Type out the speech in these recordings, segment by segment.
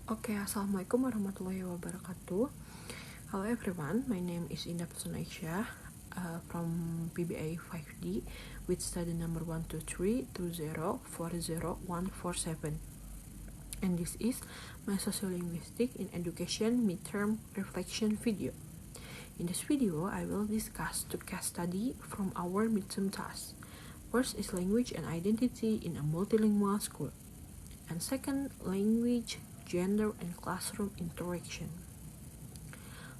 Oke, Assalamualaikum warahmatullahi wabarakatuh. Hello everyone, my name is Indah Pesunaisya from PBA 5D with study number 12320404147. And this is my Sociolinguistic in Education midterm reflection video. In this video, I will discuss two case study from our midterm task. First is language and identity in a multilingual school. And second, language, gender, and classroom interaction.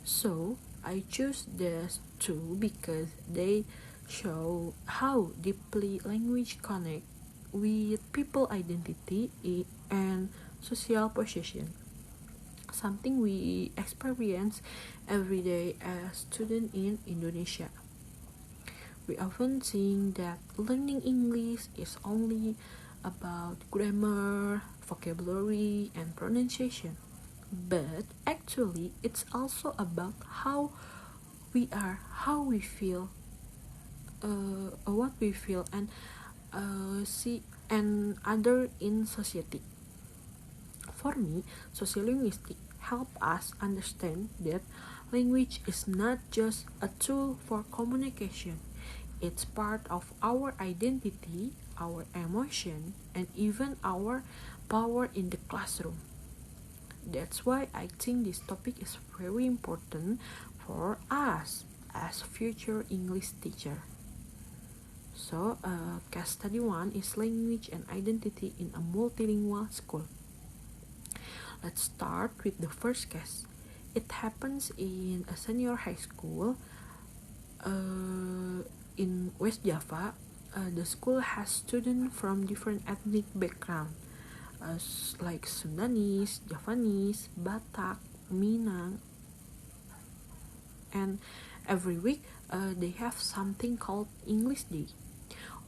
So, I choose these two because they show how deeply language connect with people identity and social position, something we experience every day as students in Indonesia. We often think that learning English is only about grammar, vocabulary, and pronunciation. But actually, it's also about how we are, how we feel, what we feel, and see and other in society. For me, sociolinguistic help us understand that language is not just a tool for communication. It's part of our identity, our emotion, and even our power in the classroom. That's why I think this topic is very important for us as future English teacher. So, case study 1 is language and identity in a multilingual school. Let's start with the first case. It happens in a senior high school in West Java. The school has students from different ethnic backgrounds, like Sundanese, Javanese, Batak, Minang, and every week they have something called English Day.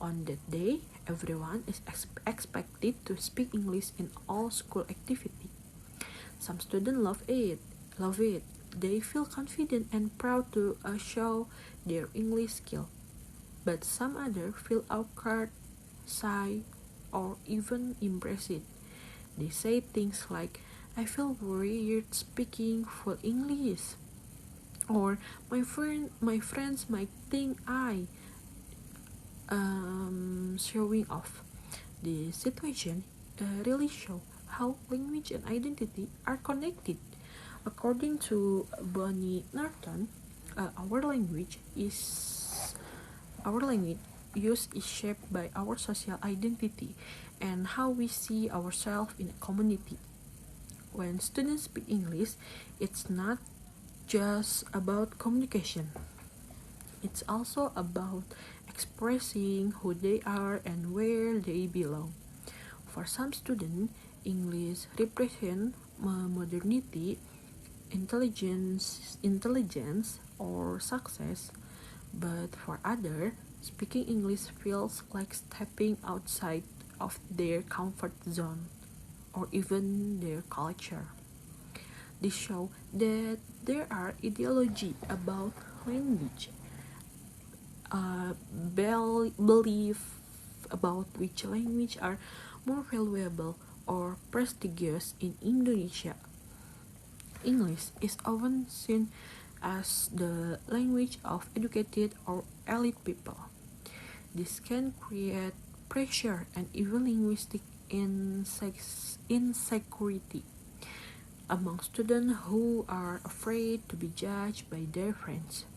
On that day, everyone is expected to speak English in all school activity. Some students love it. They feel confident and proud to show their English skill. But some others feel awkward, shy, or even embarrassed. They say things like, "I feel weird speaking full English," or my friends might think I showing off. The situation really show how language and identity are connected. According to Bonnie Norton, our language use is shaped by our social identity and how we see ourselves in a community. When students speak English, it's not just about communication. It's also about expressing who they are and where they belong. For some students, English represents modernity, intelligence, or success. But for others, speaking English feels like stepping outside of their comfort zone or even their culture. This shows that there are ideology about language, belief about which language are more valuable or prestigious in Indonesia. English is often seen as the language of educated or elite people. This can create pressure and even linguistic insecurity among students who are afraid to be judged by their friends.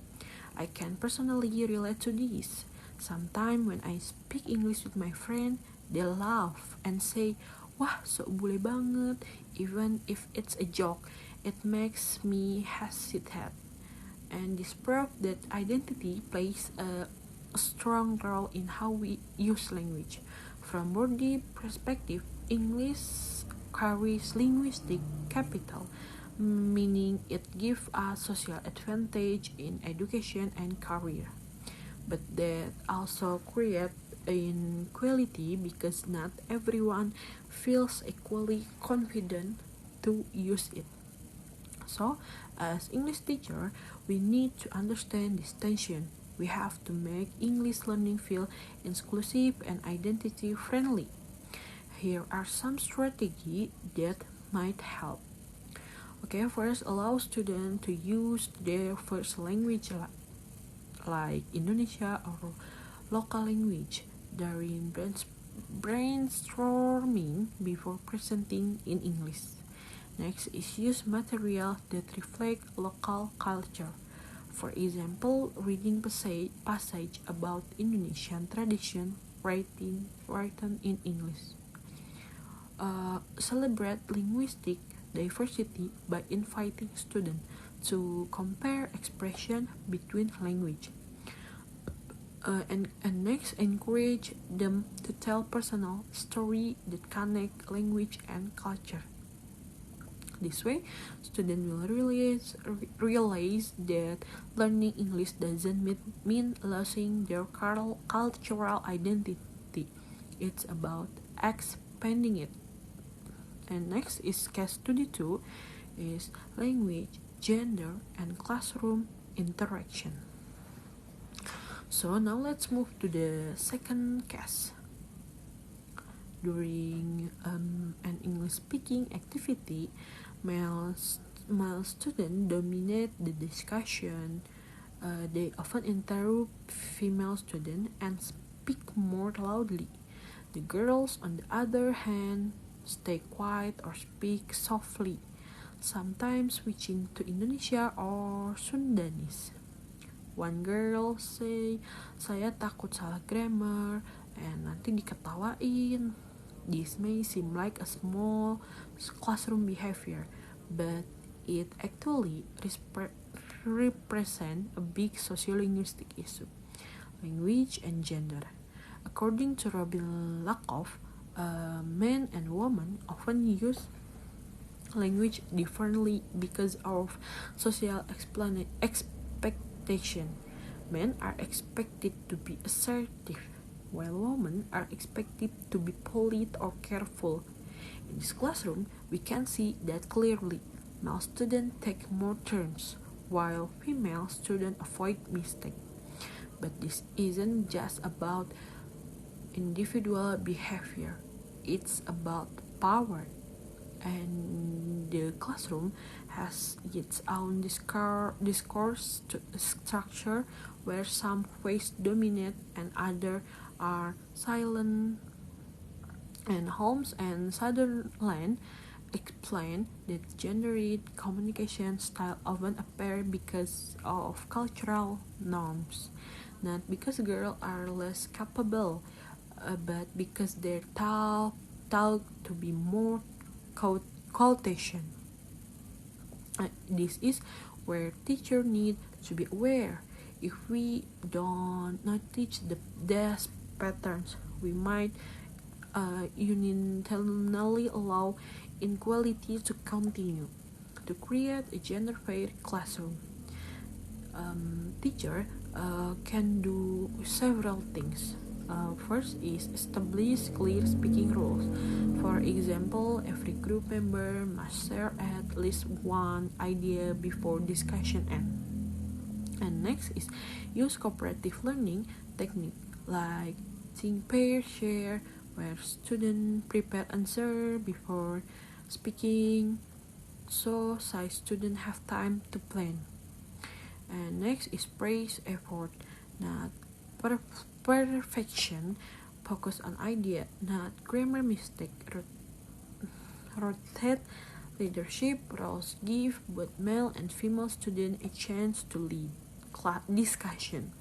I can personally relate to this. Sometimes when I speak English with my friend, they laugh and say, "Wah, so bule banget." Even if it's a joke, it makes me hesitate. And this proves that identity plays a strong role in how we use language. From worldly perspective, English carries linguistic capital, meaning it gives us social advantage in education and career. But that also creates inequality because not everyone feels equally confident to use it. So, as English teacher, we need to understand this tension. We have to make English learning feel inclusive and identity friendly. Here are some strategies that might help. Okay, first allow students to use their first language like Indonesia or local language during brainstorming before presenting in English. Next is use material that reflect local culture. For example, reading passage about Indonesian tradition written in English. Celebrate linguistic diversity by inviting students to compare expression between language. And next, encourage them to tell personal story that connect language and culture. This way, students will realize that learning English doesn't mean losing their cultural identity. It's about expanding it. And next is case study 2 is language, gender, and classroom interaction. So now let's move to the second case. During an English speaking activity, male students dominate the discussion. They often interrupt female students and speak more loudly. The girls, on the other hand, stay quiet or speak softly, sometimes switching to Indonesia or Sundanese. One girl say, "Saya takut salah grammar," and nanti diketawain. This may seem like a small classroom behavior, but it actually represents a big sociolinguistic issue: language and gender. According to Robin Lakoff, men and women often use language differently because of social expectation. Men are expected to be assertive, while women are expected to be polite or careful. In this classroom, we can see that clearly. Male students take more turns, while female students avoid mistakes. But this isn't just about individual behavior, it's about power. And the classroom has its own discourse structure where some voices dominate and others are silent. And Holmes and Sutherland explain that gendered communication style often appear because of cultural norms, not because girls are less capable, but because they're taught to be more quotation. This is where teachers need to be aware. If we don't not teach these patterns, we might unintentionally allow inequality to continue. To create a gender-fair classroom, teacher can do several things. First is establish clear speaking rules. For example, every group member must share at least one idea before discussion ends. And next is use cooperative learning technique like think, pair, share, where students prepare answer before speaking, so students have time to plan. And next is praise effort, not perfection. Focus on idea, not grammar mistake. Rotate leadership roles give both male and female students a chance to lead discussion.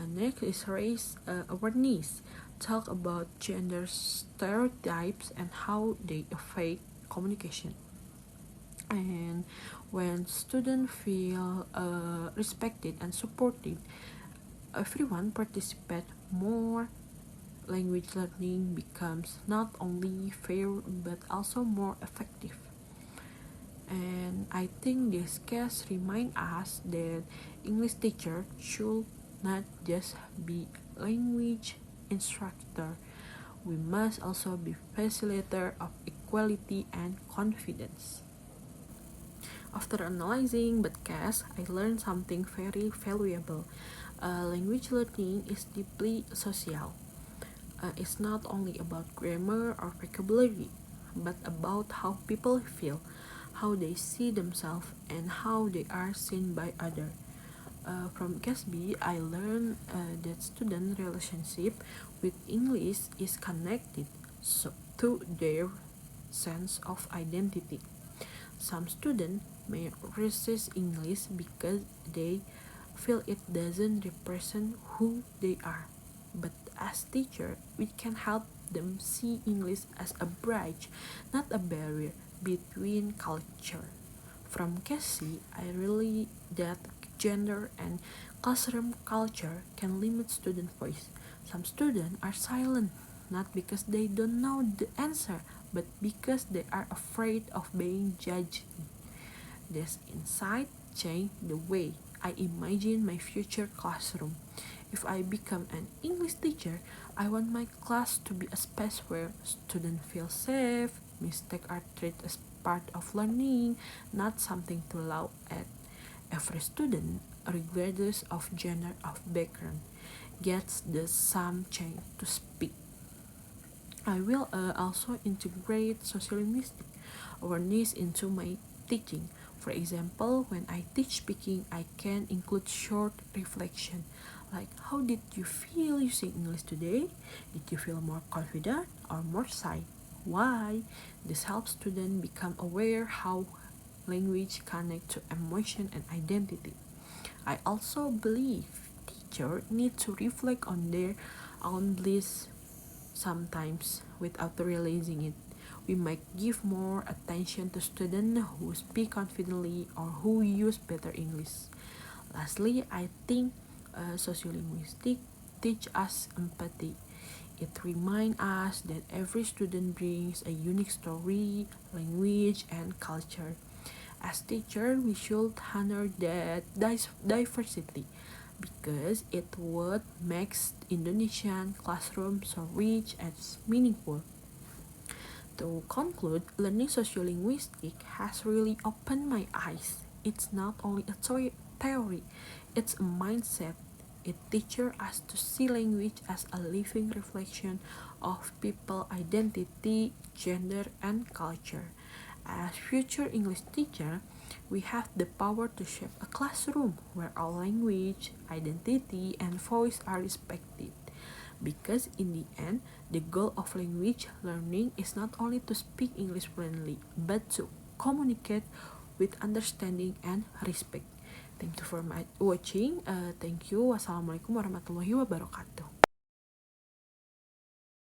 Next is raise awareness. Talk about gender stereotypes and how they affect communication. And when students feel respected and supported, everyone participates more. Language learning becomes not only fair but also more effective. And I think this case reminds us that English teacher should not just be language instructor. We must also be facilitator of equality and confidence. After analyzing both cases, I learned something very valuable. Language learning is deeply social. It's not only about grammar or vocabulary, but about how people feel, how they see themselves, and how they are seen by others. From Gatsby, I learned that student relationship with English is connected to their sense of identity. Some students may resist English because they feel it doesn't represent who they are. But as teacher, we can help them see English as a bridge, not a barrier between culture. From Cassie, I realized that gender and classroom culture can limit student voice. Some students are silent, not because they don't know the answer, but because they are afraid of being judged. This insight changed the way I imagine my future classroom. If I become an English teacher, I want my class to be a space where students feel safe, mistakes are treated as part of learning, not something to laugh at. Every student, regardless of gender or background, gets the same chance to speak. I will also integrate social linguistic awareness into my teaching. For example, when I teach speaking, I can include short reflection like how did you feel using English today? Did you feel more confident or more shy? Why? This helps students become aware how language connect to emotion and identity. I also believe teachers need to reflect on their own beliefs sometimes without realizing it. We might give more attention to students who speak confidently or who use better English. Lastly, I think sociolinguistics teach us empathy. It reminds us that every student brings a unique story, language, and culture. As teachers, we should honor that diversity because it what makes Indonesian classroom so rich and meaningful. To conclude, learning sociolinguistics has really opened my eyes. It's not only a theory, it's a mindset. It teaches us to see language as a living reflection of people identity, gender, and culture. As future English teacher, we have the power to shape a classroom where all language, identity, and voice are respected. Because in the end, the goal of language learning is not only to speak English fluently, but to communicate with understanding and respect. Thank you for watching. Thank you. Wassalamualaikum warahmatullahi wabarakatuh.